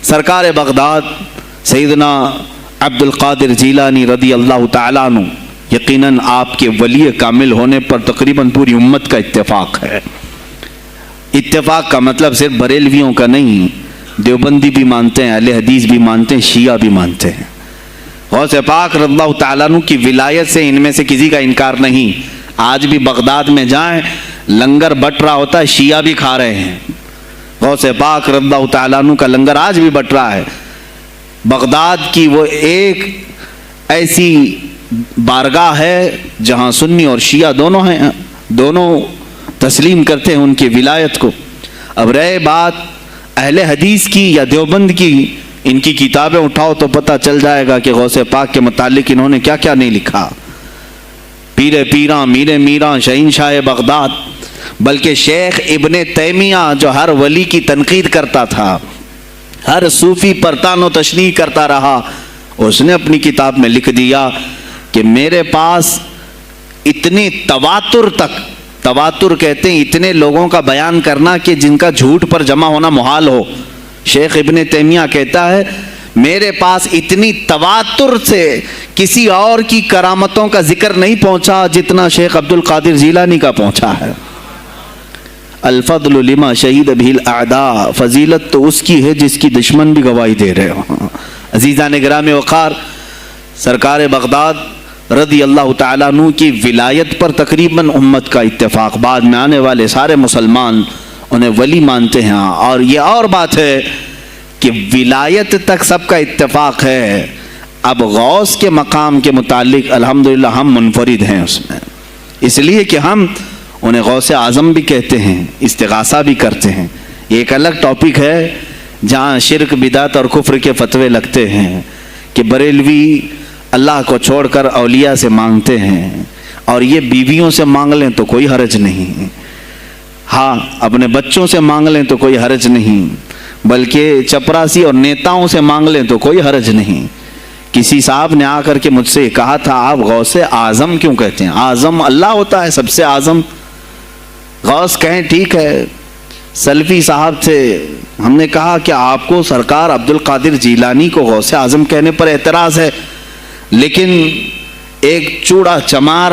سرکار بغداد سیدنا عبد القادر جیلانی رضی اللہ تعالیٰ عنہ یقیناً آپ کے ولی کامل ہونے پر تقریباً پوری امت کا اتفاق ہے۔ اتفاق کا مطلب صرف بریلویوں کا نہیں، دیوبندی بھی مانتے ہیں، اہل حدیث بھی مانتے ہیں، شیعہ بھی مانتے ہیں۔ غوث پاک رضی اللہ تعالیٰ عنہ کی ولایت سے ان میں سے کسی کا انکار نہیں۔ آج بھی بغداد میں جائیں لنگر بٹ رہا ہوتا ہے، شیعہ بھی کھا رہے ہیں۔ غوث پاک رضی اللہ تعالیٰ عنہ کا لنگر آج بھی بٹ رہا ہے۔ بغداد کی وہ ایک ایسی بارگاہ ہے جہاں سنی اور شیعہ دونوں ہیں، دونوں تسلیم کرتے ہیں ان کی ولایت کو۔ اب رہے بات اہل حدیث کی یا دیوبند کی، ان کی کتابیں اٹھاؤ تو پتہ چل جائے گا کہ غوث پاک کے متعلق انہوں نے کیا کیا نہیں لکھا۔ پیر پیراں، میر میراں، شہنشاہ بغداد، بلکہ شیخ ابن تیمیہ جو ہر ولی کی تنقید کرتا تھا، ہر صوفی پر تان و تشنیع کرتا رہا، اس نے اپنی کتاب میں لکھ دیا کہ میرے پاس اتنے تواتر تک، تواتر کہتے ہیں اتنے لوگوں کا بیان کرنا کہ جن کا جھوٹ پر جمع ہونا محال ہو۔ شیخ ابن تیمیہ کہتا ہے میرے پاس اتنی تواتر سے کسی اور کی کرامتوں کا ذکر نہیں پہنچا جتنا شیخ عبد القادر جیلانی کا پہنچا ہے۔ الفضل لما شہید بہ الاعداء، فضیلت تو اس کی ہے جس کی دشمن بھی گواہی دے رہے ہوں۔ عزیزان گرامی وقار، سرکار بغداد رضی اللہ تعالیٰ عنہ کی ولایت پر تقریباً امت کا اتفاق، بعد میں آنے والے سارے مسلمان انہیں ولی مانتے ہیں۔ اور یہ اور بات ہے کہ ولایت تک سب کا اتفاق ہے، اب غوث کے مقام کے متعلق الحمدللہ ہم منفرد ہیں اس میں، اس لیے کہ ہم انہیں غوث اعظم بھی کہتے ہیں، استغاثہ بھی کرتے ہیں۔ یہ ایک الگ ٹاپک ہے جہاں شرک بدعت اور کفر کے فتوے لگتے ہیں کہ بریلوی اللہ کو چھوڑ کر اولیاء سے مانگتے ہیں، اور یہ بیویوں سے مانگ لیں تو کوئی حرج نہیں، ہاں اپنے بچوں سے مانگ لیں تو کوئی حرج نہیں، بلکہ چپراسی اور نیتاؤں سے مانگ لیں تو کوئی حرج نہیں۔ کسی صاحب نے آ کر کے مجھ سے کہا تھا آپ غوث اعظم کیوں کہتے ہیں؟ اعظم اللہ ہوتا ہے سب سے اعظم، غوث کہیں ٹھیک ہے۔ سلفی صاحب سے ہم نے کہا کہ آپ کو سرکار عبد القادر جیلانی کو غوث اعظم کہنے پر اعتراض ہے، لیکن ایک چوڑا چمار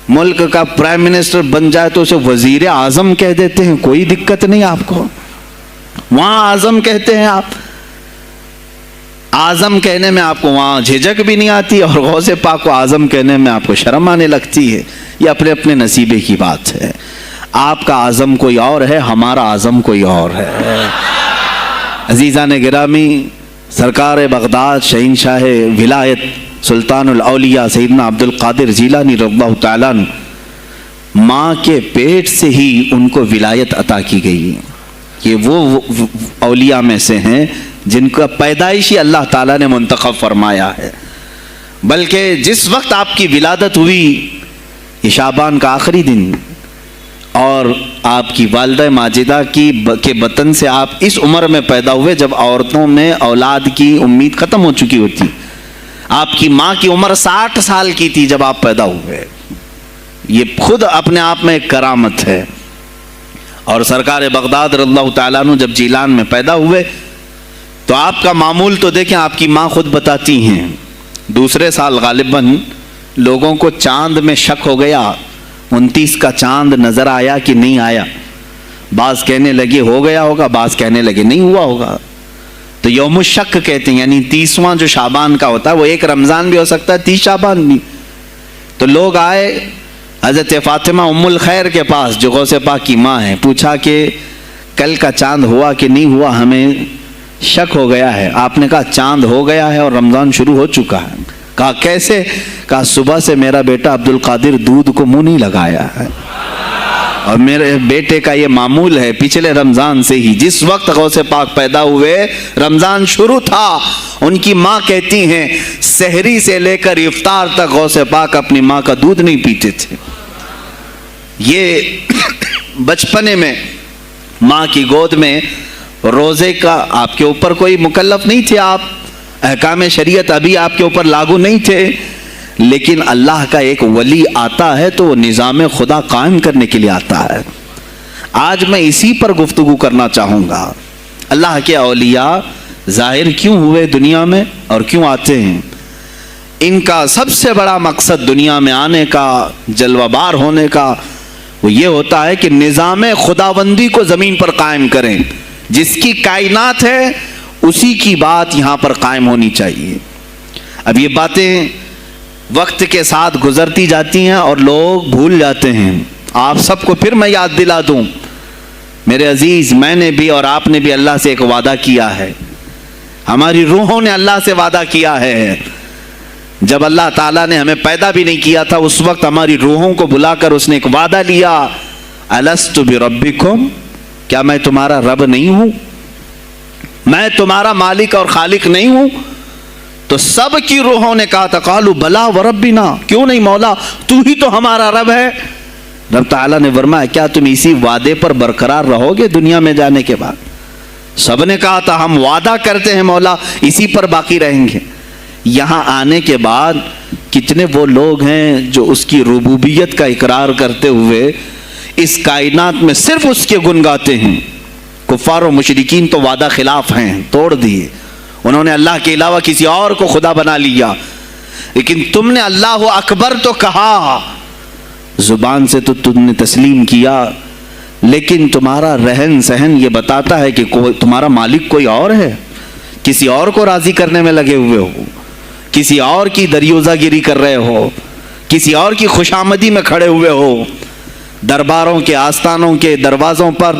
ملک کا پرائم منسٹر بن جائے تو اسے وزیر اعظم کہہ دیتے ہیں، کوئی دقت نہیں آپ کو، وہاں اعظم کہتے ہیں آپ، اعظم کہنے میں آپ کو وہاں جھجک بھی نہیں آتی، اور غوث پاک کو اعظم کہنے میں آپ کو شرم آنے لگتی ہے۔ یہ اپنے اپنے نصیبے کی بات ہے، آپ کا اعظم کوئی اور ہے، ہمارا اعظم کوئی اور ہے۔ عزیزان گرامی، سرکار بغداد شہنشاہ ولایت سلطان الاولیاء سیدنا عبد القادر جیلانی رضی اللہ تعالیٰ عنہ، ماں کے پیٹ سے ہی ان کو ولایت عطا کی گئی۔ یہ وہ اولیاء میں سے ہیں جن کا پیدائشی اللہ تعالیٰ نے منتخب فرمایا ہے، بلکہ جس وقت آپ کی ولادت ہوئی یہ شعبان کا آخری دن، اور آپ کی والدہ ماجدہ کے بطن سے آپ اس عمر میں پیدا ہوئے جب عورتوں میں اولاد کی امید ختم ہو چکی ہوتی۔ آپ کی ماں کی عمر 60 سال کی تھی جب آپ پیدا ہوئے، یہ خود اپنے آپ میں ایک کرامت ہے۔ اور سرکار بغداد رضی اللہ تعالیٰ عنہ جب جیلان میں پیدا ہوئے تو آپ کا معمول تو دیکھیں، آپ کی ماں خود بتاتی ہیں دوسرے سال غالباً لوگوں کو چاند میں شک ہو گیا، 29 کا چاند نظر آیا کہ نہیں آیا، بعض کہنے لگے ہو گیا ہوگا، بعض کہنے لگے نہیں ہوا ہوگا، تو یوم الشک کہتے ہیں، یعنی 30واں جو شعبان کا ہوتا ہے، وہ ایک رمضان بھی ہو سکتا ہے، 30 شعبان بھی۔ تو لوگ آئے حضرت فاطمہ ام الخیر کے پاس جو غوث پاک کی ماں ہے، پوچھا کہ کل کا چاند ہوا کہ نہیں ہوا، ہمیں شک ہو گیا ہے۔ آپ نے کہا چاند ہو گیا ہے اور رمضان شروع ہو چکا ہے۔ کہا کیسے؟ کہا صبح سے میرا بیٹا عبد القادر دودھ کو منہ نہیں لگایا ہے، اور میرے بیٹے کا یہ معمول ہے پچھلے رمضان سے ہی، جس وقت غوث پاک پیدا ہوئے رمضان شروع تھا۔ ان کی ماں کہتی ہیں سحری سے لے کر افطار تک غوث پاک اپنی ماں کا دودھ نہیں پیتے تھے۔ یہ بچپنے میں ماں کی گود میں روزے کا آپ کے اوپر کوئی مکلف نہیں تھے، آپ احکام شریعت ابھی آپ کے اوپر لاگو نہیں تھے، لیکن اللہ کا ایک ولی آتا ہے تو وہ نظام خدا قائم کرنے کے لیے آتا ہے۔ آج میں اسی پر گفتگو کرنا چاہوں گا۔ اللہ کے اولیاء ظاہر کیوں ہوئے دنیا میں اور کیوں آتے ہیں؟ ان کا سب سے بڑا مقصد دنیا میں آنے کا، جلوہ بار ہونے کا، وہ یہ ہوتا ہے کہ نظام خداوندی کو زمین پر قائم کریں. جس کی کائنات ہے اسی کی بات یہاں پر قائم ہونی چاہیے. اب یہ باتیں وقت کے ساتھ گزرتی جاتی ہیں اور لوگ بھول جاتے ہیں. آپ سب کو پھر میں یاد دلا دوں، میرے عزیز، میں نے بھی اور آپ نے بھی اللہ سے ایک وعدہ کیا ہے. ہماری روحوں نے اللہ سے وعدہ کیا ہے. جب اللہ تعالیٰ نے ہمیں پیدا بھی نہیں کیا تھا اس وقت ہماری روحوں کو بلا کر اس نے ایک وعدہ لیا، الست بربکم، کیا میں تمہارا رب نہیں ہوں؟ میں تمہارا مالک اور خالق نہیں ہوں؟ تو سب کی روحوں نے کہا تھا قالوا بلا وربنا، کیوں نہیں مولا، تو ہی تو ہمارا رب ہے. رب تعالیٰ نے فرمایا کیا تم اسی وعدے پر برقرار رہو گے دنیا میں جانے کے بعد؟ سب نے کہا تھا ہم وعدہ کرتے ہیں مولا اسی پر باقی رہیں گے. یہاں آنے کے بعد کتنے وہ لوگ ہیں جو اس کی ربوبیت کا اقرار کرتے ہوئے اس کائنات میں صرف اس کے گن گاتے ہیں. کفار و مشرکین تو وعدہ خلاف ہیں، توڑ دیے، انہوں نے اللہ کے علاوہ کسی اور کو خدا بنا لیا. لیکن تم نے اللہ اکبر تو کہا، زبان سے تو تم نے تسلیم کیا، لیکن تمہارا رہن سہن یہ بتاتا ہے کہ تمہارا مالک کوئی اور ہے. کسی اور کو راضی کرنے میں لگے ہوئے ہو، کسی اور کی دریوزہ گیری کر رہے ہو، کسی اور کی خوشامدی میں کھڑے ہوئے ہو. درباروں کے آستانوں کے دروازوں پر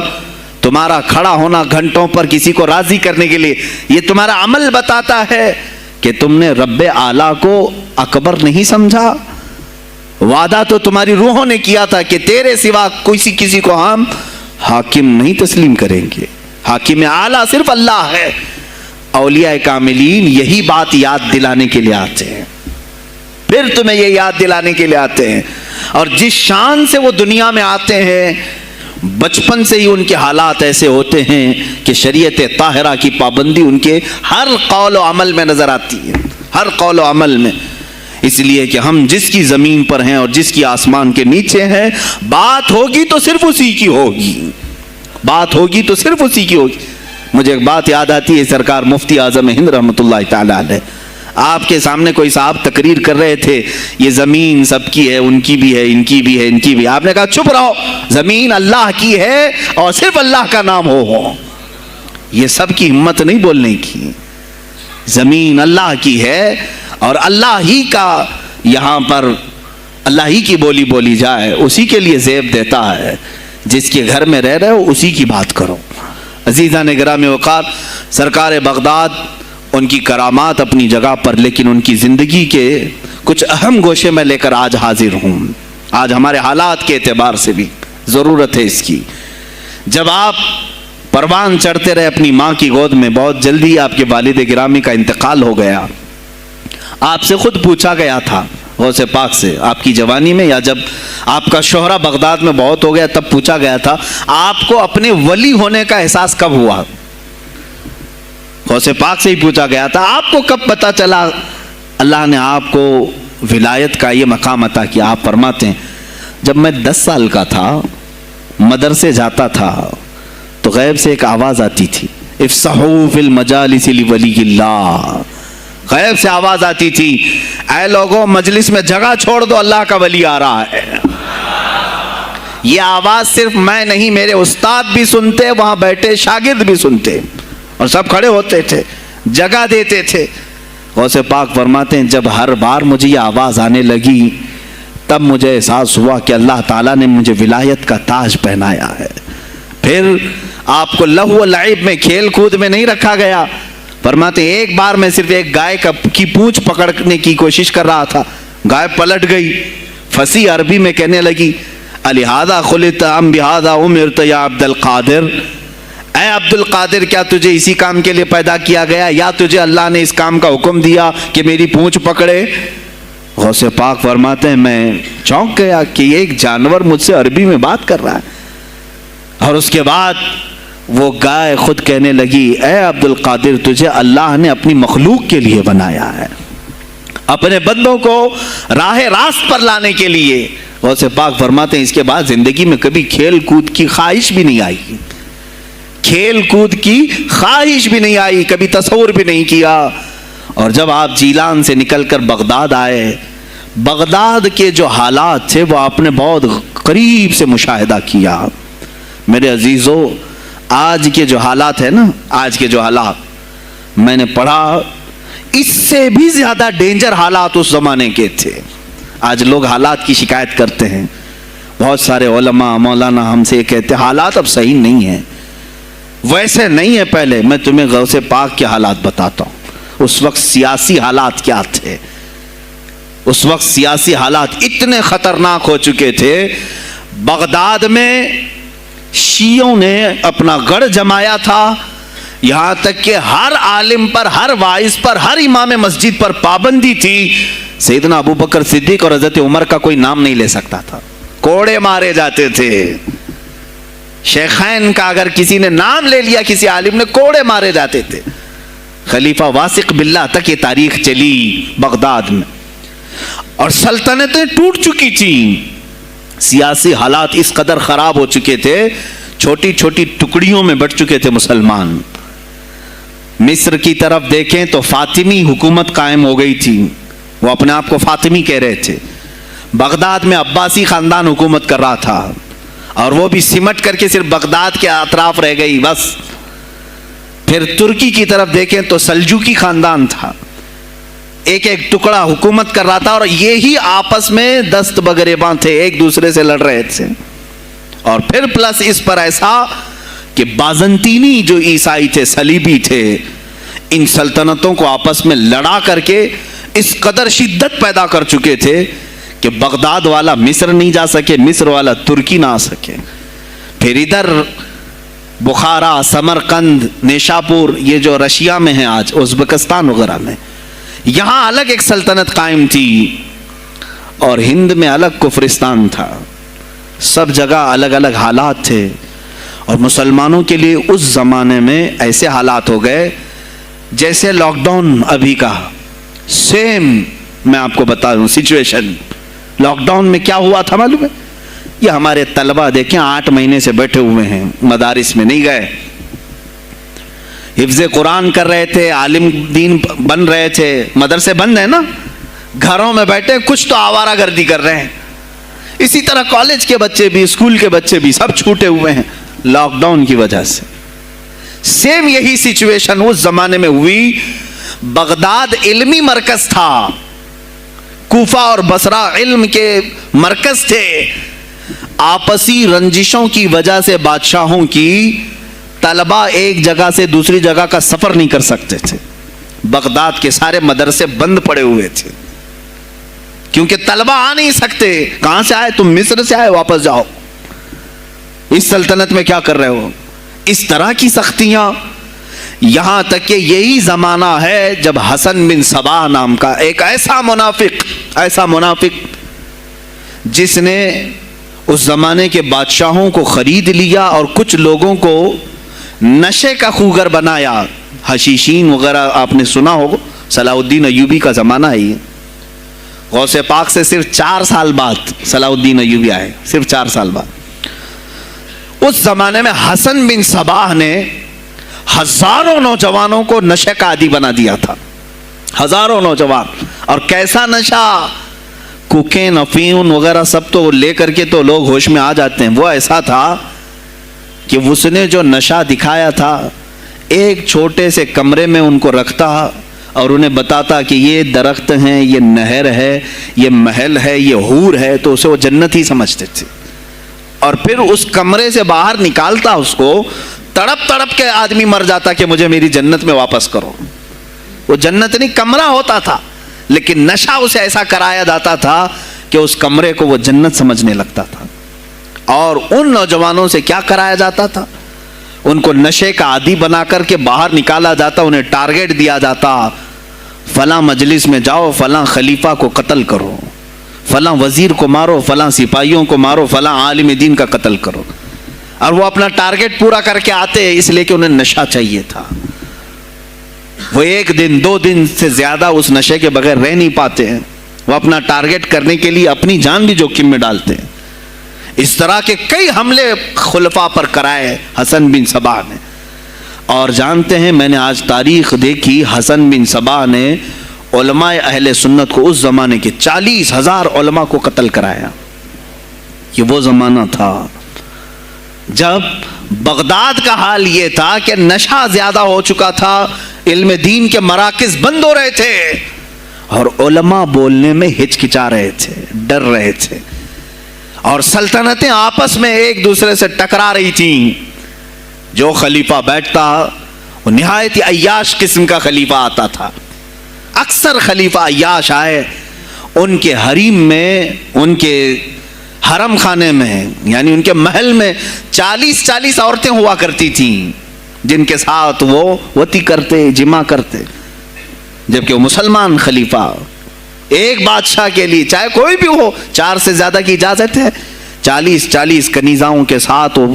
تمہارا کھڑا ہونا گھنٹوں پر کسی کو راضی کرنے کے لیے، یہ تمہارا عمل بتاتا ہے کہ تم نے رب اعلیٰ کو اکبر نہیں سمجھا. وعدہ تو تمہاری روحوں نے کیا تھا کہ تیرے سوا کسی کو ہم حاکم نہیں تسلیم کریں گے. حاکم اعلیٰ صرف اللہ ہے. اولیاء کاملین یہی بات یاد دلانے کے لیے آتے ہیں، پھر تمہیں یہ یاد دلانے کے لیے آتے ہیں. اور جس شان سے وہ دنیا میں آتے ہیں بچپن سے ہی ان کے حالات ایسے ہوتے ہیں کہ شریعت طاہرہ کی پابندی ان کے ہر قول و عمل میں نظر آتی ہے، ہر قول و عمل میں. اس لیے کہ ہم جس کی زمین پر ہیں اور جس کی آسمان کے نیچے ہیں، بات ہوگی تو صرف اسی کی ہوگی، بات ہوگی تو صرف اسی کی ہوگی. مجھے ایک بات یاد آتی ہے، سرکار مفتی اعظم ہند رحمۃ اللہ تعالی علیہ آپ کے سامنے کوئی صاحب تقریر کر رہے تھے، یہ زمین سب کی ہے، ان کی بھی ہے، ان کی بھی ہے، ان کی بھی ہے. آپ نے کہا چپ رہو، زمین اللہ کی ہے اور صرف اللہ کا نام ہو. یہ سب کی ہمت نہیں بولنے کی. زمین اللہ کی ہے اور اللہ ہی کا یہاں پر اللہ ہی کی بولی بولی جائے، اسی کے لیے زیب دیتا ہے. جس کے گھر میں رہ رہے ہو اسی کی بات کرو. عزیزان گرامی وقار، سرکار بغداد ان کی کرامات اپنی جگہ پر، لیکن ان کی زندگی کے کچھ اہم گوشے میں لے کر آج حاضر ہوں. آج ہمارے حالات کے اعتبار سے بھی ضرورت ہے اس کی. جب آپ پروان چڑھتے رہے اپنی ماں کی گود میں، بہت جلدی آپ کے والد گرامی کا انتقال ہو گیا. آپ سے خود پوچھا گیا تھا غوث پاک سے آپ کی جوانی میں، یا جب آپ کا شہرہ بغداد میں بہت ہو گیا تب پوچھا گیا تھا آپ کو اپنے ولی ہونے کا احساس کب ہوا؟ غوث پاک سے ہی پوچھا گیا تھا آپ کو کب پتہ چلا اللہ نے آپ کو ولایت کا یہ مقام عطا کیا؟ آپ فرماتے ہیں جب میں 10 سال کا تھا، مدرسے جاتا تھا تو غیب سے ایک آواز آتی تھی، افصحوا فی المجالس لولی اللہ. غیب سے آواز آتی تھی اے لوگوں مجلس میں جگہ چھوڑ دو، اللہ کا ولی آ رہا ہے. یہ آواز صرف میں نہیں، میرے استاد بھی سنتے، وہاں بیٹھے شاگرد بھی سنتے اور سب کھڑے ہوتے تھے، جگہ دیتے تھے. غوث پاک فرماتے ہیں جب ہر بار مجھے یہ آواز آنے لگی تب مجھے احساس ہوا کہ اللہ تعالیٰ نے مجھے ولایت کا تاج پہنایا ہے. پھر آپ کو لہو و لعب میں، کھیل کود میں نہیں رکھا گیا. فرماتے ہیں ایک بار میں صرف ایک گائے کی پونچھ پکڑنے کی کوشش کر رہا تھا، گائے پلٹ گئی، فصیح عربی میں کہنے لگی الہذا خلقت ام بہذا امرت یا عبد القادر، اے عبد القادر کیا تجھے اسی کام کے لیے پیدا کیا گیا یا تجھے اللہ نے اس کام کا حکم دیا کہ میری پونچھ پکڑے؟ غوث پاک فرماتے ہیں میں چونک گیا کہ یہ ایک جانور مجھ سے عربی میں بات کر رہا ہے. اور اس کے بعد وہ گائے خود کہنے لگی اے عبد القادر تجھے اللہ نے اپنی مخلوق کے لیے بنایا ہے، اپنے بندوں کو راہ راست پر لانے کے لیے. غوث پاک فرماتے ہیں اس کے بعد زندگی میں کبھی کھیل کود کی خواہش بھی نہیں آئی. کھیل کود کی خواہش بھی نہیں آئی, کبھی تصور بھی نہیں کیا. اور جب آپ جیلان سے نکل کر بغداد آئے, بغداد کے جو حالات تھے وہ آپ نے بہت قریب سے مشاہدہ کیا. میرے عزیزو, آج کے جو حالات ہیں نا, آج کے جو حالات میں نے پڑھا, اس سے بھی زیادہ ڈینجر حالات اس زمانے کے تھے. آج لوگ حالات کی شکایت کرتے ہیں, بہت سارے علماء مولانا ہم سے کہتے ہیں حالات اب صحیح نہیں ہیں, ویسے نہیں ہے پہلے. میں تمہیں غوث پاک کے حالات بتاتا ہوں. اس وقت سیاسی حالات کیا تھے. اس وقت سیاسی حالات اتنے خطرناک ہو چکے تھے. بغداد میں شیعوں نے اپنا گڑھ جمایا تھا, یہاں تک کہ ہر عالم پر, ہر واعظ پر, ہر امام مسجد پر پابندی تھی. سیدنا ابو بکر صدیق اور حضرت عمر کا کوئی نام نہیں لے سکتا تھا, کوڑے مارے جاتے تھے. شیخین کا اگر کسی نے نام لے لیا, کسی عالم نے, کوڑے مارے جاتے تھے. خلیفہ واثق باللہ تک یہ تاریخ چلی بغداد میں. اور سلطنتیں ٹوٹ چکی تھیں, سیاسی حالات اس قدر خراب ہو چکے تھے, چھوٹی چھوٹی ٹکڑیوں میں بٹ چکے تھے مسلمان. مصر کی طرف دیکھیں تو فاطمی حکومت قائم ہو گئی تھی, وہ اپنے آپ کو فاطمی کہہ رہے تھے. بغداد میں عباسی خاندان حکومت کر رہا تھا, اور وہ بھی سمٹ کر کے صرف بغداد کے اطراف رہ گئی بس. پھر ترکی کی طرف دیکھیں تو سلجوکی خاندان تھا, ایک ایک ٹکڑا حکومت کر رہا تھا, اور یہی آپس میں دست بگریباں تھے, ایک دوسرے سے لڑ رہے تھے. اور پھر پلس اس پر ایسا کہ بازنطینی جو عیسائی تھے, صلیبی تھے, ان سلطنتوں کو آپس میں لڑا کر کے اس قدر شدت پیدا کر چکے تھے کہ بغداد والا مصر نہیں جا سکے, مصر والا ترکی نہ آ سکے. پھر ادھر بخارا, سمرقند, نیشاپور, یہ جو رشیا میں ہیں آج, ازبکستان وغیرہ میں, یہاں الگ ایک سلطنت قائم تھی, اور ہند میں الگ کفرستان تھا. سب جگہ الگ الگ حالات تھے. اور مسلمانوں کے لیے اس زمانے میں ایسے حالات ہو گئے جیسے لاک ڈاؤن ابھی کا سیم. میں آپ کو بتا دوں سچویشن. لاک ڈاؤن میں کیا ہوا تھا معلوم ہے؟ یہ ہمارے طلبہ دیکھیں 8 مہینے سے بیٹھے ہوئے ہیں, مدارس میں نہیں گئے, حفظ قرآن کر رہے تھے, عالم دین بن رہے تھے, مدرسے بند ہیں نا, گھروں میں بیٹھے کچھ تو آوارہ گردی کر رہے ہیں. اسی طرح کالج کے بچے بھی, اسکول کے بچے بھی, سب چھوٹے ہوئے ہیں لاک ڈاؤن کی وجہ سے. سیم یہی سچویشن اس زمانے میں ہوئی. بغداد علمی مرکز تھا, کوفہ اور بصرہ علم کے مرکز تھے. آپسی رنجشوں کی وجہ سے بادشاہوں کی طلبہ ایک جگہ سے دوسری جگہ کا سفر نہیں کر سکتے تھے. بغداد کے سارے مدرسے بند پڑے ہوئے تھے, کیونکہ طلبہ آ نہیں سکتے. کہاں سے آئے تم؟ مصر سے آئے, واپس جاؤ, اس سلطنت میں کیا کر رہے ہو؟ اس طرح کی سختیاں. یہاں تک کہ یہی زمانہ ہے جب حسن بن صباح نام کا ایک ایسا منافق جس نے اس زمانے کے بادشاہوں کو خرید لیا اور کچھ لوگوں کو نشے کا خوگر بنایا. حشیشین وغیرہ آپ نے سنا ہوگا, صلاح الدین ایوبی کا زمانہ ہے یہ. غوث پاک سے صرف 4 سال بعد صلاح الدین ایوبی آئے, صرف 4 سال بعد. اس زمانے میں حسن بن صباح نے ہزاروں نوجوانوں کو نشے کا عادی بنا دیا تھا, ہزاروں نوجوان. اور کیسا نشہ, کوکین, افیون وغیرہ سب تو لے کر کے تو لوگ ہوش میں آ جاتے ہیں. وہ ایسا تھا کہ اس نے جو نشہ دکھایا تھا, ایک چھوٹے سے کمرے میں ان کو رکھتا اور انہیں بتاتا کہ یہ درخت ہیں, یہ نہر ہے, یہ محل ہے, یہ حور ہے, تو اسے وہ جنت ہی سمجھتے تھے. اور پھر اس کمرے سے باہر نکالتا اس کو, تڑپ تڑپ کے آدمی مر جاتا کہ مجھے میری جنت میں واپس کرو. وہ جنت نہیں کمرہ ہوتا تھا, لیکن نشہ اسے ایسا کرایا جاتا تھا کہ اس کمرے کو وہ جنت سمجھنے لگتا تھا. اور ان نوجوانوں سے کیا کرایا جاتا تھا؟ ان کو نشے کا عادی بنا کر کے باہر نکالا جاتا, انہیں ٹارگیٹ دیا جاتا, فلاں مجلس میں جاؤ, فلاں خلیفہ کو قتل کرو, فلاں وزیر کو مارو, فلاں سپاہیوں کو مارو, فلاں عالم دین کا قتل کرو. اور وہ اپنا ٹارگیٹ پورا کر کے آتے, اس لیے کہ انہیں نشہ چاہیے تھا. وہ 1 دن 2 دن سے زیادہ اس نشے کے بغیر رہ نہیں پاتے ہیں. وہ اپنا ٹارگیٹ کرنے کے لیے اپنی جان بھی جوخم میں ڈالتے ہیں. اس طرح کے کئی حملے خلفاء پر کرائے حسن بن صباح نے. اور جانتے ہیں میں نے آج تاریخ دیکھی، حسن بن صبا نے علماء اہل سنت کو اس زمانے کے 40,000 علماء کو قتل کرایا۔ یہ وہ زمانہ تھا جب بغداد کا حال یہ تھا کہ نشہ زیادہ ہو چکا تھا، علم دین کے مراکز بند ہو رہے تھے اور علماء بولنے میں ہچکچا رہے تھے، ڈر رہے تھے، اور سلطنتیں آپس میں ایک دوسرے سے ٹکرا رہی تھیں۔ جو خلیفہ بیٹھتا وہ نہایت عیاش قسم کا خلیفہ آتا تھا۔ اکثر خلیفہ عیاش آئے، ان کے حریم میں، ان کے حرم خانے میں، یعنی ان کے محل میں 40 عورتیں ہوا کرتی تھیں جن کے ساتھ وہ وطی کرتے، جمع کرتے، جبکہ وہ مسلمان خلیفہ ایک بادشاہ کے لیے چاہے کوئی بھی ہو 4 سے زیادہ کی اجازت ہے، 40 کنیزاؤں کے ساتھ وہ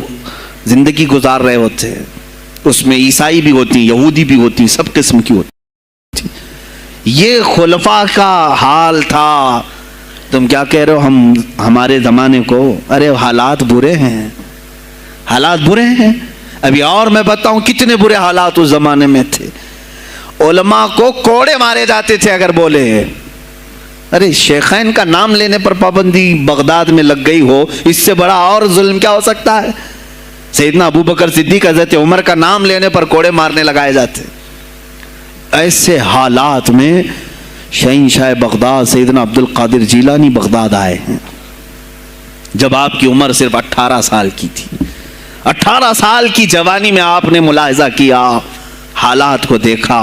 زندگی گزار رہے ہوتے۔ اس میں عیسائی بھی ہوتی، یہودی بھی ہوتی، سب قسم کی ہوتی۔ یہ خلفاء کا حال تھا۔ تم کیا کہہ رہے ہو ہمارے زمانے کو؟ ارے حالات برے ہیں، حالات برے ہیں۔ ابھی اور میں بتاؤں کتنے برے حالات اس زمانے میں تھے۔ علماء کو کوڑے مارے جاتے تھے اگر بولے۔ ارے شیخین کا نام لینے پر پابندی بغداد میں لگ گئی ہو، اس سے بڑا اور ظلم کیا ہو سکتا ہے؟ سیدنا ابو بکر صدیق، حضرت عمر کا نام لینے پر کوڑے مارنے لگائے جاتے۔ ایسے حالات میں شہنشاہ بغداد سیدنا عبد القادر جیلانی بغداد آئے ہیں جب آپ کی عمر صرف 18 سال کی تھی۔ 18 سال کی جوانی میں آپ نے ملاحظہ کیا، حالات کو دیکھا،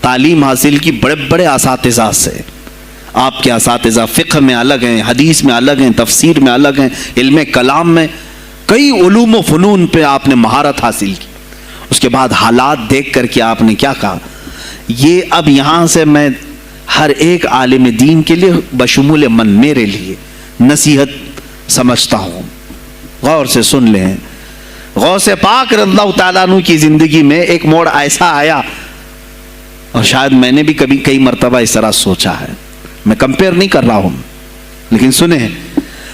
تعلیم حاصل کی بڑے بڑے اساتذہ سے۔ آپ کے اساتذہ فقہ میں الگ ہیں، حدیث میں الگ ہیں، تفسیر میں الگ ہیں، علم کلام میں، کئی علوم و فنون پہ آپ نے مہارت حاصل کی۔ اس کے بعد حالات دیکھ کر کے آپ نے کیا کہا؟ یہ اب یہاں سے میں ہر ایک عالم دین کے لیے بشمول من میرے لیے نصیحت سمجھتا ہوں، غور سے سن لیں۔ غوث پاک رضی اللہ تعالیٰ عنہ کی زندگی میں ایک موڑ ایسا آیا، اور شاید میں نے بھی کبھی کئی مرتبہ اس طرح سوچا ہے، میں کمپیئر نہیں کر رہا ہوں، لیکن سنیں،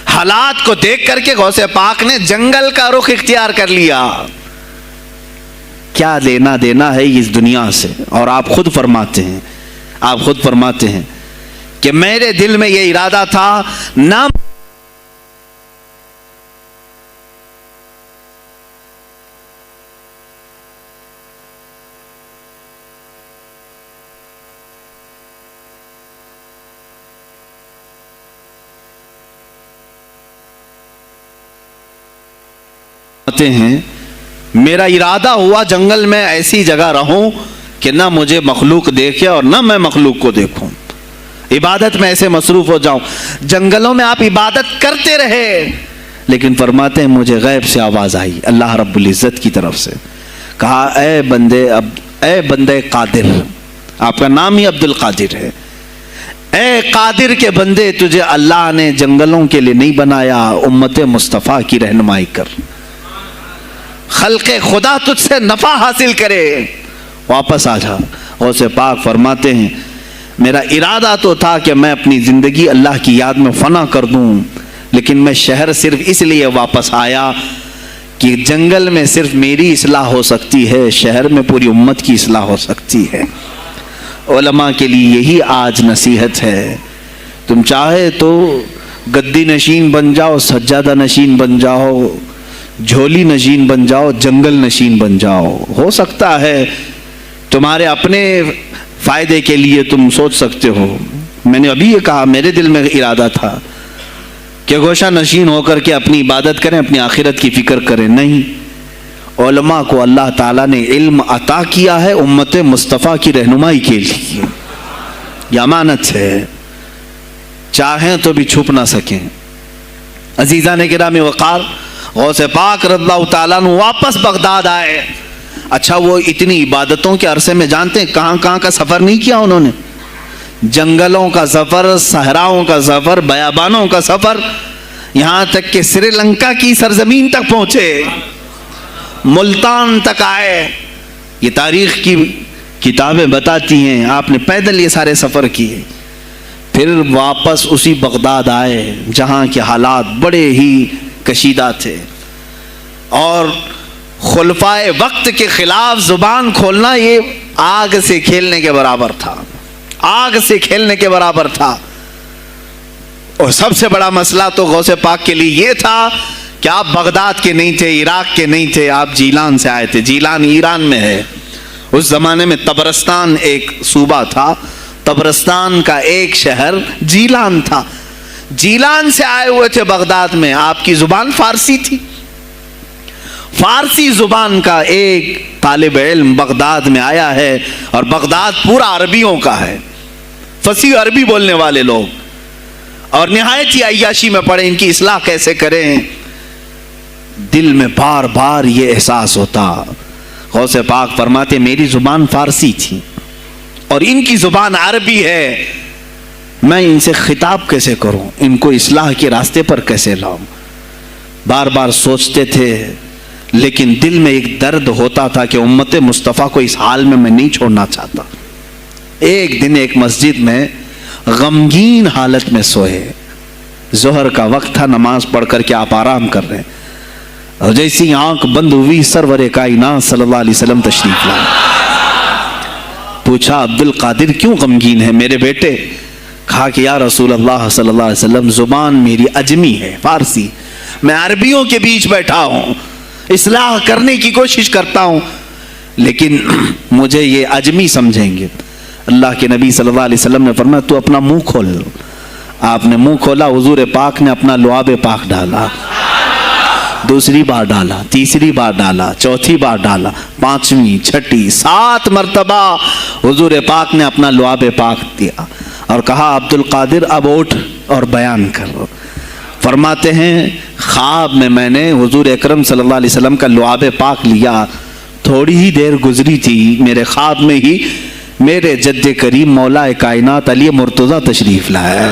حالات کو دیکھ کر کے غوث پاک نے جنگل کا رخ اختیار کر لیا۔ کیا لینا دینا ہے اس دنیا سے؟ اور آپ خود فرماتے ہیں کہ میرے دل میں یہ ارادہ تھا، نہ ہیں میرا ارادہ ہوا جنگل میں ایسی جگہ رہوں کہ نہ مجھے مخلوق دیکھے اور نہ میں مخلوق کو دیکھوں، عبادت میں ایسے مصروف ہو جاؤں۔ جنگلوں میں آپ عبادت کرتے رہے، لیکن فرماتے ہیں مجھے غیب سے آواز آئی اللہ رب العزت کی طرف سے، کہا اے بندے قادر، آپ کا نام ہی عبد القادر ہے، اے قادر کے بندے، تجھے اللہ نے جنگلوں کے لیے نہیں بنایا، امت مصطفیٰ کی رہنمائی کر، خلق خدا تجھ سے نفع حاصل کرے، واپس آ جا۔ غوث پاک فرماتے ہیں میرا ارادہ تو تھا کہ میں اپنی زندگی اللہ کی یاد میں فنا کر دوں، لیکن میں شہر صرف اس لیے واپس آیا کہ جنگل میں صرف میری اصلاح ہو سکتی ہے، شہر میں پوری امت کی اصلاح ہو سکتی ہے۔ علماء کے لیے یہی آج نصیحت ہے، تم چاہے تو گدی نشین بن جاؤ، سجادہ نشین بن جاؤ، جھولی نشین بن جاؤ، جنگل نشین بن جاؤ، ہو سکتا ہے تمہارے اپنے فائدے کے لیے تم سوچ سکتے ہو۔ میں نے ابھی یہ کہا، میرے دل میں ارادہ تھا کہ گوشہ نشین ہو کر کے اپنی عبادت کریں، اپنی آخرت کی فکر کریں، نہیں، علماء کو اللہ تعالیٰ نے علم عطا کیا ہے امت مصطفیٰ کی رہنمائی کے لیے، یہ امانت ہے، چاہیں تو بھی چھپ نہ سکیں۔ عزیزان کرام وقار، غوث پاک رضی اللہ تعالیٰ عنہ واپس بغداد آئے۔ اچھا وہ اتنی عبادتوں کے عرصے میں جانتے ہیں کہاں کہاں کا سفر نہیں کیا انہوں نے؟ جنگلوں کا سفر، صحراؤں کا سفر، بیابانوں کا سفر، یہاں تک کہ سری لنکا کی سرزمین تک پہنچے، ملتان تک آئے۔ یہ تاریخ کی کتابیں بتاتی ہیں آپ نے پیدل یہ سارے سفر کیے، پھر واپس اسی بغداد آئے جہاں کے حالات بڑے ہی کشیدہ تھے، اور خلفائے وقت کے خلاف زبان کھولنا یہ آگ سے کھیلنے کے برابر تھا، آگ سے کھیلنے کے برابر تھا۔ اور سب سے بڑا مسئلہ تو غوث پاک کے لیے یہ تھا کہ آپ بغداد کے نہیں تھے، عراق کے نہیں تھے، آپ جیلان سے آئے تھے۔ جیلان ایران میں ہے۔ اس زمانے میں طبرستان ایک صوبہ تھا، طبرستان کا ایک شہر جیلان تھا۔ جیلان سے آئے ہوئے تھے بغداد میں۔ آپ کی زبان فارسی تھی۔ فارسی زبان کا ایک طالب علم بغداد میں آیا ہے، اور بغداد پورا عربیوں کا ہے، فصیح عربی بولنے والے لوگ، اور نہایت ہی عیاشی میں پڑے ان کی اصلاح کیسے کریں۔ دل میں بار بار یہ احساس ہوتا۔ غوث پاک فرماتے میری زبان فارسی تھی اور ان کی زبان عربی ہے، میں ان سے خطاب کیسے کروں، ان کو اصلاح کے راستے پر کیسے لاؤں۔ بار بار سوچتے تھے، لیکن دل میں ایک درد ہوتا تھا کہ امت مصطفیٰ کو اس حال میں نہیں چھوڑنا چاہتا۔ ایک دن ایک مسجد میں غمگین حالت میں سوئے، ظہر کا وقت تھا، نماز پڑھ کر کے آپ آرام کر رہے ہیں، اور جیسی آنکھ بند ہوئی سرور کائنات صلی اللہ علیہ وسلم تشریف لائے۔ پوچھا عبد القادر کیوں غمگین ہے میرے بیٹے؟ کہا کہ یا رسول اللہ صلی اللہ علیہ وسلم زبان میری عجمی ہے، فارسی، میں عربیوں کے بیچ بیٹھا ہوں، اصلاح کرنے کی کوشش کرتا ہوں، لیکن مجھے یہ عجمی سمجھیں گے۔ اللہ کے نبی صلی اللہ علیہ وسلم نے فرمایا تو اپنا منہ کھول۔ آپ نے منہ کھولا، حضور پاک نے اپنا لعاب پاک ڈالا، دوسری بار ڈالا، تیسری بار ڈالا، چوتھی بار ڈالا، پانچویں، چھٹی، 7 مرتبہ حضور پاک نے اپنا لعاب پاک دیا اور کہا عبد القادر اب اٹھ اور بیان کرو۔ فرماتے ہیں خواب میں نے حضور اکرم صلی اللہ علیہ وسلم کا لعاب پاک لیا، تھوڑی ہی دیر گزری تھی، میرے خواب میں ہی میرے جد کریم مولا کائنات علی مرتضیٰ تشریف لائے۔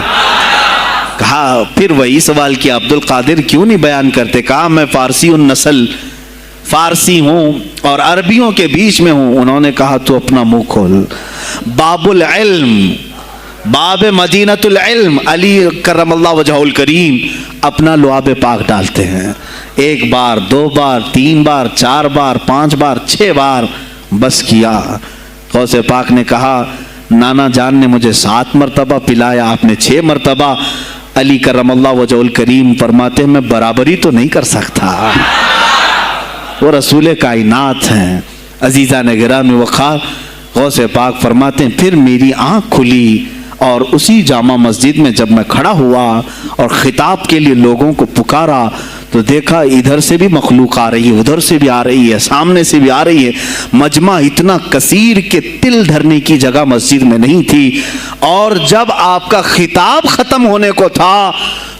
کہا پھر وہی سوال کیا عبد القادر کیوں نہیں بیان کرتے؟ کہا میں فارسی النسل، فارسی ہوں اور عربیوں کے بیچ میں ہوں۔ انہوں نے کہا تو اپنا منہ کھول۔ باب العلم، باب مدینۃ العلم، علی کرم اللہ وجہہ الکریم اپنا لعاب پاک ڈالتے ہیں، 1 بار، 2 بار، 3 بار، 4 بار، 5 بار، 6 بار، بس کیا۔ غوث پاک نے کہا نانا جان نے مجھے 7 مرتبہ پلایا، آپ نے 6 مرتبہ۔ علی کرم اللہ وجہہ الکریم فرماتے ہیں میں برابری تو نہیں کر سکتا، وہ رسول کائنات ہیں۔ عزیزان گرامی وقار، غوث پاک فرماتے ہیں پھر میری آنکھ کھلی، اور اسی جامع مسجد میں جب میں کھڑا ہوا اور خطاب کے لیے لوگوں کو پکارا تو دیکھا ادھر سے بھی مخلوق آ رہی ہے، ادھر سے بھی آ رہی ہے، سامنے سے بھی آ رہی ہے۔ مجمع اتنا کثیر کہ تل دھرنے کی جگہ مسجد میں نہیں تھی، اور جب آپ کا خطاب ختم ہونے کو تھا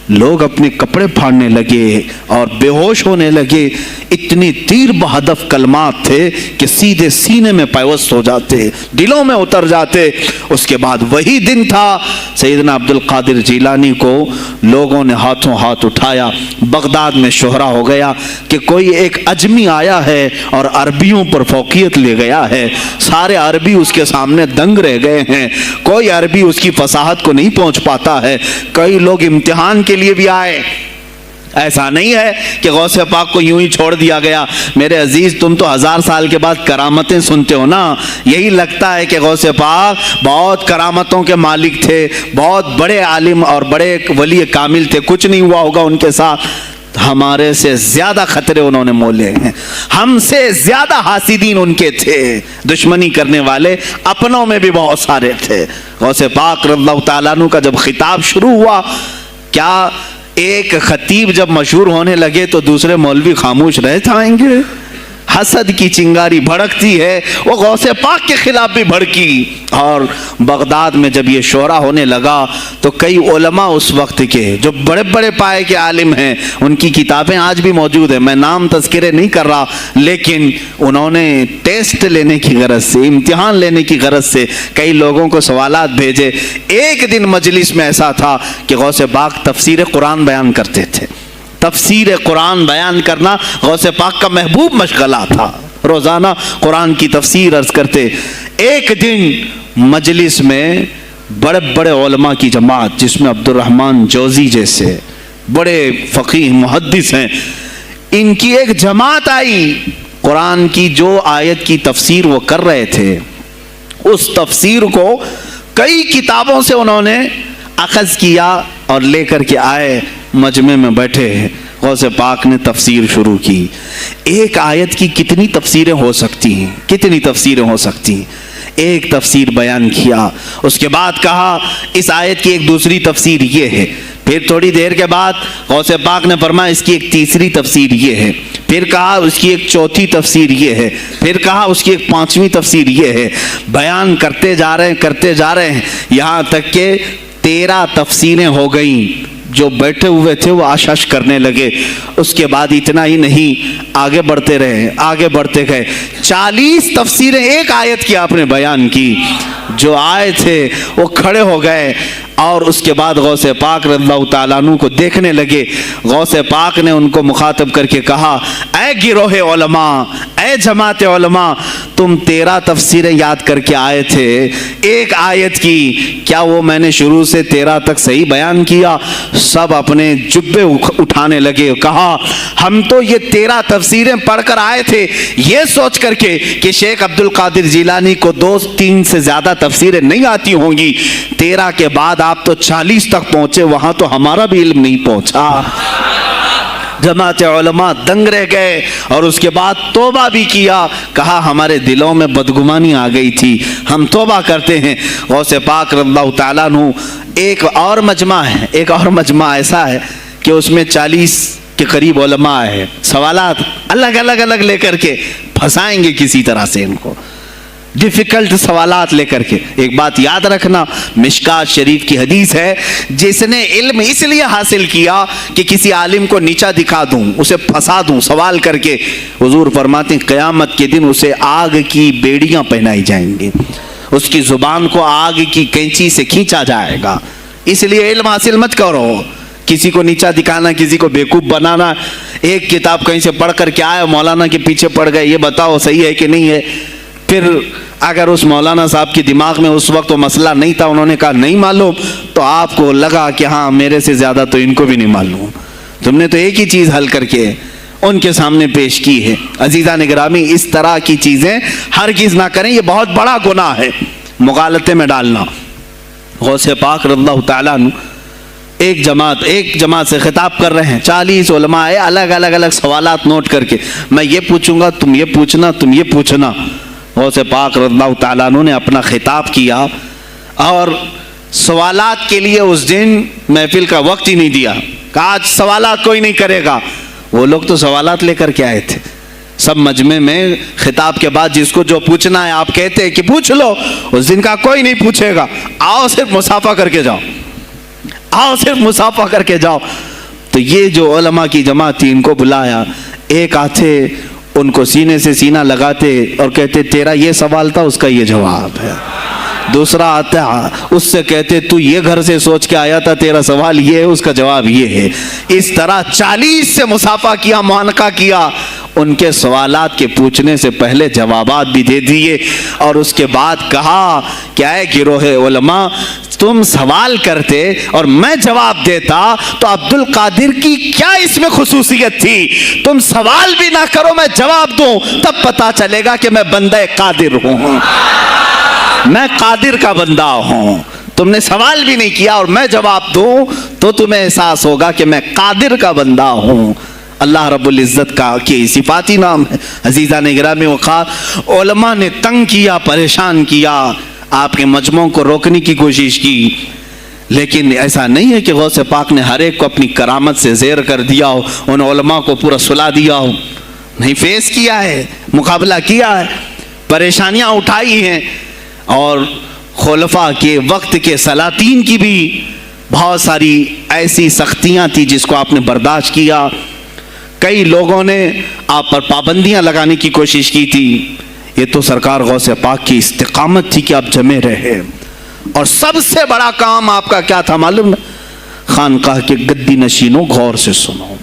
لوگ اپنے کپڑے پھاڑنے لگے اور بے ہوش ہونے لگے۔ اتنی تیر بہدف کلمات تھے کہ سیدھے سینے میں پیوست ہو جاتے، دلوں میں اتر جاتے۔ اس کے بعد وہی دن تھا سیدنا عبد القادر جیلانی کو لوگوں نے ہاتھوں ہاتھ اٹھایا۔ بغداد میں شہرہ ہو گیا کہ کوئی ایک اجمی آیا ہے اور عربیوں پر فوقیت لے گیا ہے، سارے عربی اس کے سامنے دنگ رہ گئے ہیں، کوئی عربی اس کی فصاحت کو نہیں پہنچ پاتا ہے۔ کئی لوگ امتحان کے لیے بھی آئے، ایسا نہیں ہے کہ غوث پاک کو یوں ہی چھوڑ دیا گیا۔ میرے عزیز تم تو 1000 سال کے بعد کرامتیں سنتے ہو نا، یہی لگتا ہے کہ غوث پاک بہت کرامتوں کے مالک تھے، بہت بڑے عالم اور بڑے ولی کامل تھے، کچھ نہیں ہوا ہوگا ان کے ساتھ۔ ہمارے سے زیادہ خطرے انہوں نے مولے ہیں، ہم سے زیادہ حاسدین ان کے تھے، دشمنی کرنے والے اپنوں میں بھی بہت سارے تھے۔ غوث پاک رضی اللہ تعالیٰ عنہ کا جب خطاب شروع ہوا، کیا ایک خطیب جب مشہور ہونے لگے تو دوسرے مولوی خاموش رہ جائیں گے؟ حسد کی چنگاری بھڑکتی ہے، وہ غوث پاک کے خلاف بھی بھڑکی۔ اور بغداد میں جب یہ شورا ہونے لگا تو کئی علماء اس وقت کے جو بڑے بڑے پائے کے عالم ہیں، ان کی کتابیں آج بھی موجود ہیں، میں نام تذکرے نہیں کر رہا، لیکن انہوں نے ٹیسٹ لینے کی غرض سے، امتحان لینے کی غرض سے کئی لوگوں کو سوالات بھیجے۔ ایک دن مجلس میں ایسا تھا کہ غوث پاک تفسیر قرآن بیان کرتے تھے۔ تفسیر قرآن بیان کرنا غوث پاک کا محبوب مشغلہ تھا، روزانہ قرآن کی تفسیر عرض کرتے۔ ایک دن مجلس میں بڑے بڑے علماء کی جماعت، جس میں عبد الرحمن جوزی جیسے بڑے فقیہ محدث ہیں، ان کی ایک جماعت آئی قرآن کی جو آیت کی تفسیر وہ کر رہے تھے اس تفسیر کو کئی کتابوں سے انہوں نے اخذ کیا اور لے کر کے آئے، مجمع میں بیٹھے، غوث پاک نے تفسیر شروع کی۔ ایک آیت کی کتنی تفسیریں ہو سکتی ہیں، کتنی تفسیریں ہو سکتی ہیں، ایک تفسیر بیان کیا، اس کے بعد کہا اس آیت کی ایک دوسری تفسیر یہ ہے، پھر تھوڑی دیر کے بعد غوث پاک نے فرمایا اس کی ایک تیسری تفسیر یہ ہے، پھر کہا اس کی ایک چوتھی تفسیر یہ ہے، پھر کہا اس کی ایک پانچویں تفسیر یہ ہے۔ بیان کرتے جا رہے ہیں یہاں تک کہ 13 تفسیریں ہو گئیں۔ جو بیٹھے ہوئے تھے وہ آشش کرنے لگے۔ اس کے بعد اتنا ہی نہیں، آگے بڑھتے رہے، آگے بڑھتے گئے، 40 تفسیریں ایک آیت کی آپ نے بیان کی۔ جو آئے تھے وہ کھڑے ہو گئے اور اس کے بعد غوث پاک رضی اللہ تعالیٰ عنہ کو دیکھنے لگے۔ غوث پاک نے ان کو مخاطب کر کے کہا، اے گروہ علماء، اے جماعت علماء، تم 13 تفسیریں یاد کر کے آئے تھے ایک آیت کی، کیا وہ میں نے شروع سے 13 تک صحیح بیان کیا؟ سب اپنے جبے اٹھانے لگے، کہا ہم تو یہ 13 تفسیریں پڑھ کر آئے تھے یہ سوچ کر کے کہ شیخ عبد القادر جیلانی کو 2-3 سے زیادہ تفسیریں نہیں آتی ہوں گی، 13 کے بعد آپ تو 40 تک پہنچے، وہاں تو ہمارا بھی علم نہیں پہنچا۔ جماعت علماء دنگ رہ گئے اور اس کے بعد توبہ بھی کیا، کہا ہمارے دلوں میں بدگمانی آ گئی تھی، ہم توبہ کرتے ہیں۔ غوث پاک رضی اللہ تعالیٰ عنہ ایک اور مجمع ایسا ہے کہ اس میں 40 کے قریب علماء ہے، سوالات الگ لے کر کے پھنسائیں گے کسی طرح سے ان کو، ڈیفیکلٹ سوالات لے کر کے۔ ایک بات یاد رکھنا، مشکات شریف کی حدیث ہے، جس نے علم اس لیے حاصل کیا کہ کسی عالم کو نیچا دکھا دوں، اسے پھنسا دوں سوال کر کے، حضور فرماتے ہیں قیامت کے دن اسے آگ کی بیڑیاں پہنائی جائیں گی، اس کی زبان کو آگ کی کینچی سے کھینچا جائے گا۔ اس لیے علم حاصل مت کرو، کسی کو نیچا دکھانا، کسی کو بیوقوف بنانا۔ ایک کتاب کہیں سے پڑھ کر کے آئے، مولانا کے پیچھے پڑ گئے، یہ بتاؤ صحیح ہے کہ نہیں ہے۔ پھر اگر اس مولانا صاحب کے دماغ میں اس وقت وہ مسئلہ نہیں تھا، انہوں نے کہا نہیں معلوم، تو آپ کو لگا کہ ہاں میرے سے زیادہ تو ان کو بھی نہیں معلوم، تم نے تو ایک ہی چیز حل کر کے ان کے سامنے پیش کی ہے۔ عزیزان گرامی، اس طرح کی چیزیں ہرگز نہ کریں، یہ بہت بڑا گناہ ہے مغالطے میں ڈالنا۔ غوث پاک رضی اللہ تعالیٰ عنہ ایک جماعت سے خطاب کر رہے ہیں، 40 علماء ہے، الگ سوالات نوٹ کر کے، میں یہ پوچھوں گا تم یہ پوچھنا، تم یہ پوچھنا۔ غوث پاک رضی اللہ تعالیٰ عنہ نے اپنا خطاب کیا اور سوالات کے لیے اس دن محفل کا وقت ہی نہیں دیا، کہا آج سوالات کوئی نہیں کرے گا۔ وہ لوگ تو سوالات لے کر کے آئے تھے، سب مجمع میں خطاب کے بعد جس کو جو پوچھنا ہے آپ کہتے ہیں کہ پوچھ لو، اس دن کا کوئی نہیں پوچھے گا، آؤ صرف مصافحہ کر کے جاؤ، آؤ صرف مصافحہ کر کے جاؤ۔ تو یہ جو علماء کی جماعت تھی ان کو بلایا، ایک آتے ان کو سینے سے سینہ لگاتے اور کہتے تیرا یہ سوال تھا، اس کا یہ جواب ہے۔ دوسرا آتا اس سے کہتے تو یہ گھر سے سوچ کے آیا تھا، تیرا سوال یہ ہے، اس کا جواب یہ ہے۔ اس طرح 40 سے مصافحہ کیا، معانقہ کیا، ان کے سوالات کے پوچھنے سے پہلے جوابات بھی دے دیے، اور اس کے بعد کہا کیا ہے گروہ علماء، تم سوال کرتے اور میں جواب دیتا تو عبد القادر کی کیا اس میں خصوصیت تھی؟ تم سوال بھی نہ کرو، میں جواب دوں، تب پتا چلے گا کہ میں بندہ قادر ہوں، میں قادر کا بندہ ہوں۔ تم نے سوال بھی نہیں کیا اور میں جواب دوں تو تمہیں احساس ہوگا کہ میں قادر کا بندہ ہوں۔ اللہ رب العزت کا کی صفاتی نام ہے۔ عزیزان گرامی وقار، علماء نے تنگ کیا، پریشان کیا، آپ کے مجموعوں کو روکنے کی کوشش کی، لیکن ایسا نہیں ہے کہ غوث پاک نے ہر ایک کو اپنی کرامت سے زیر کر دیا ہو، ان علماء کو پورا سلا دیا ہو، نہیں، فیس کیا ہے، مقابلہ کیا ہے، پریشانیاں اٹھائی ہیں، اور خلفاء کے وقت کے سلاطین کی بھی بہت ساری ایسی سختیاں تھی جس کو آپ نے برداشت کیا۔ کئی لوگوں نے آپ پر پابندیاں لگانے کی کوشش کی تھی، یہ تو سرکار غوث پاک کی استقامت تھی کہ آپ جمے رہے۔ اور سب سے بڑا کام آپ کا کیا تھا معلوم ہے؟ خانقاہ کے گدی نشینوں غور سے سنو،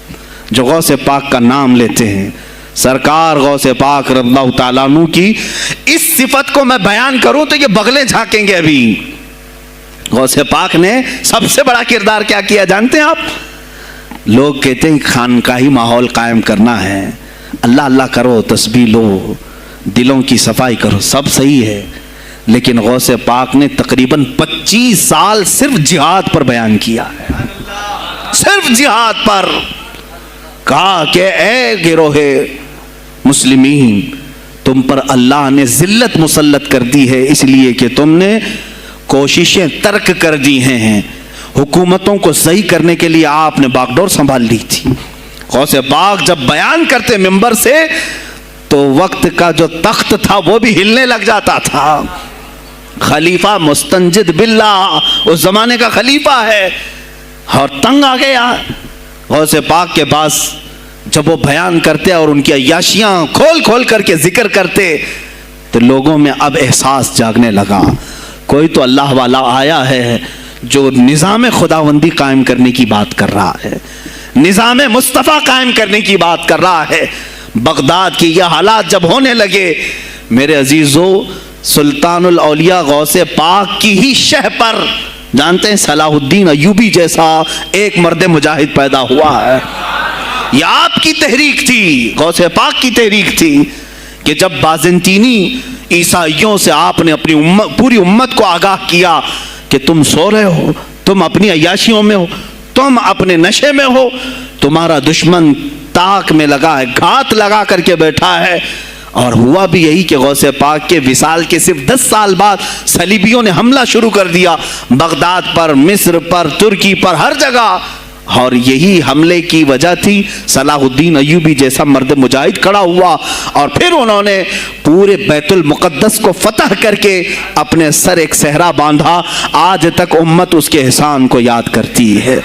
جو غوث پاک کا نام لیتے ہیں، سرکار غوث پاک رضی اللہ تعالیٰ عنہ کی اس صفت کو میں بیان کروں تو یہ بغلیں جھانکیں گے۔ ابھی غوث پاک نے سب سے بڑا کردار کیا کیا جانتے ہیں آپ؟ لوگ کہتے ہیں خانقاہی ماحول قائم کرنا ہے، اللہ اللہ کرو, تسبیح لو, دلوں کی صفائی کرو, سب صحیح ہے, لیکن غوث پاک نے تقریباً 25 سال صرف جہاد پر بیان کیا ہے, صرف جہاد پر. کہا کہ اے گروہ مسلمین, تم پر اللہ نے ذلت مسلط کر دی ہے اس لیے کہ تم نے کوششیں ترک کر دی ہیں. حکومتوں کو صحیح کرنے کے لیے آپ نے باغ ڈور سنبھال لی تھی. غوث پاک جب بیان کرتے منبر سے تو وقت کا جو تخت تھا وہ بھی ہلنے لگ جاتا تھا. خلیفہ مستنجد باللہ, اس زمانے کا خلیفہ ہے, اور تنگ آ گیا غوث پاک کے پاس. جب وہ بیان کرتے اور ان کی عیاشیاں کھول کھول کر کے ذکر کرتے تو لوگوں میں اب احساس جاگنے لگا, کوئی تو اللہ والا آیا ہے جو نظام خداوندی قائم کرنے کی بات کر رہا ہے, نظام مصطفیٰ قائم کرنے کی بات کر رہا ہے. بغداد کی یہ حالات جب ہونے لگے میرے عزیزو, سلطان الاولیاء غوث پاک کی ہی شہ پر, جانتے ہیں صلاح الدین ایوبی جیسا ایک مرد مجاہد پیدا ہوا ہے. یہ آپ کی تحریک تھی, غوث پاک کی تحریک تھی کہ جب بازنطینی عیسائیوں سے آپ نے اپنی پوری امت کو آگاہ کیا کہ تم سو رہے ہو, تم اپنی عیاشیوں میں ہو, تم اپنے نشے میں ہو, تمہارا دشمن تاک میں لگا ہے, گھات لگا کر کے بیٹھا ہے. اور ہوا بھی یہی کہ غوث پاک کے وصال کے صرف 10 سال بعد صلیبیوں نے حملہ شروع کر دیا بغداد پر, مصر پر, ترکی پر, ہر جگہ. اور یہی حملے کی وجہ تھی صلاح الدین ایوبی جیسا مرد مجاہد کھڑا ہوا, اور پھر انہوں نے پورے بیت المقدس کو فتح کر کے اپنے سر ایک صحرا باندھا. آج تک امت اس کے احسان کو یاد کرتی ہے.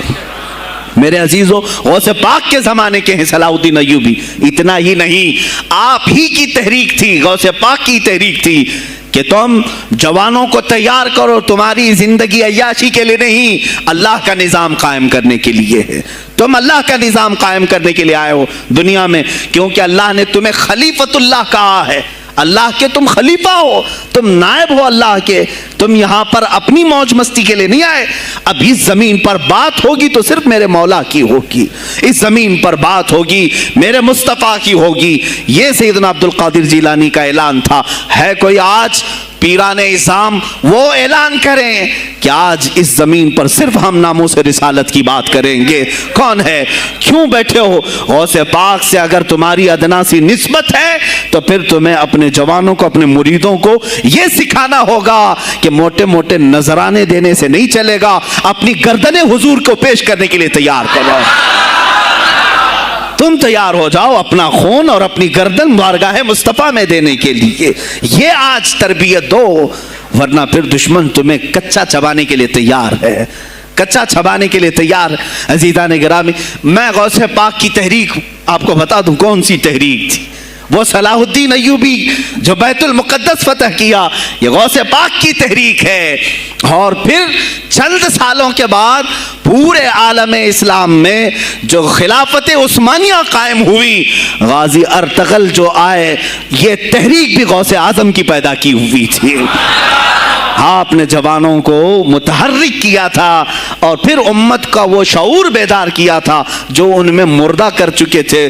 میرے عزیزو, غوث پاک کے زمانے کے ہیں صلاح الدین ایوبی. اتنا ہی نہیں, آپ ہی کی تحریک تھی, غوث پاک کی تحریک تھی کہ تم جوانوں کو تیار کرو, تمہاری زندگی عیاشی کے لیے نہیں, اللہ کا نظام قائم کرنے کے لیے ہے. تم اللہ کا نظام قائم کرنے کے لیے آئے ہو دنیا میں, کیونکہ اللہ نے تمہیں خلیفۃ اللہ کہا ہے. اللہ کے تم خلیفہ ہو, تم نائب ہو اللہ کے. تم یہاں پر اپنی موج مستی کے لیے نہیں آئے. اب اس زمین پر بات ہوگی تو صرف میرے مولا کی ہوگی, اس زمین پر بات ہوگی میرے مصطفیٰ کی ہوگی. یہ سیدنا عبد القادر جیلانی کا اعلان تھا. ہے کوئی آج پیران اعظام وہ اعلان کریں کہ آج اس زمین پر صرف ہم ناموس رسالت کی بات کریں گے؟ کون ہے؟ کیوں بیٹھے ہو؟ غوث پاک سے اگر تمہاری ادنا سی نسبت ہے تو پھر تمہیں اپنے جوانوں کو, اپنے مریدوں کو یہ سکھانا ہوگا کہ موٹے موٹے نذرانے دینے سے نہیں چلے گا, اپنی گردنیں حضور کو پیش کرنے کے لیے تیار کرو. تم تیار ہو جاؤ اپنا خون اور اپنی گردن بارگاہ مصطفیٰ میں دینے کے لیے. یہ آج تربیت دو, ورنہ پھر دشمن تمہیں کچا چبانے کے لیے تیار ہے, کچا چھبانے کے لیے تیار. عزیزان گرامی, میں غوث پاک کی تحریک آپ کو بتا دوں کون سی تحریک تھی. وہ صلاح الدین ایوبی جو بیت المقدس فتح کیا, یہ غوث پاک کی تحریک ہے. اور پھر چند سالوں کے بعد پورے عالم اسلام میں جو خلافت عثمانیہ قائم ہوئی, غازی ارطغرل جو آئے, یہ تحریک بھی غوث اعظم کی پیدا کی ہوئی تھی. آپ نے جوانوں کو متحرک کیا تھا اور پھر امت کا وہ شعور بیدار کیا تھا جو ان میں مردہ کر چکے تھے.